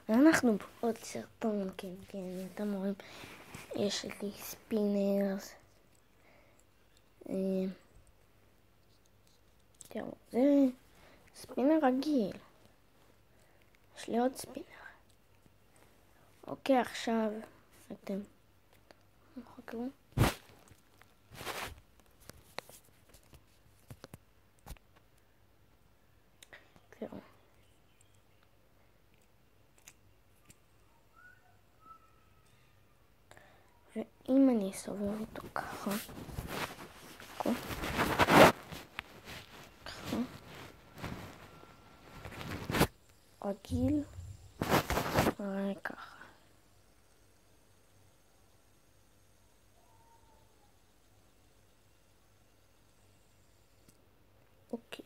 אנחנו בעוד סרטון, כן, אתם רואים, יש לי ספינרס. תראו, זה ספינר רגיל. יש לי עוד ספינר. אוקיי, עכשיו אתם חכו. תראו. ואם אני אסובב אותו ככה, רגיל, ככה. אוקיי.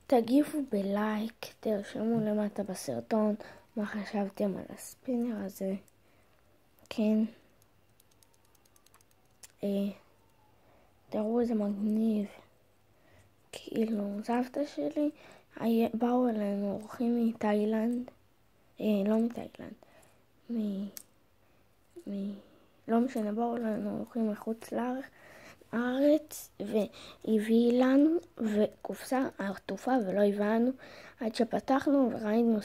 תגיבו בלייק, תרשמו למטה בסרטון מה חשבתם על הספינר הזה. כן. תראו איזה מגניב. כאילו, סבתא שלי, באו אלינו אורחים מתאילנד. לא מתאילנד. לא משנה, באו אלינו אורחים מחוץ לארץ, והביא לנו קופסה עטופה ולא הבנו, עד שפתחנו וראינו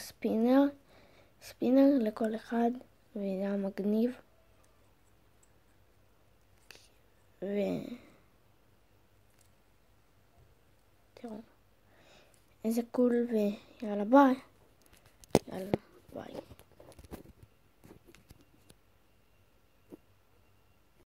ספינר לכל אחד, וזה היה מגניב. תראו, איזה קול, ויאללה ביי.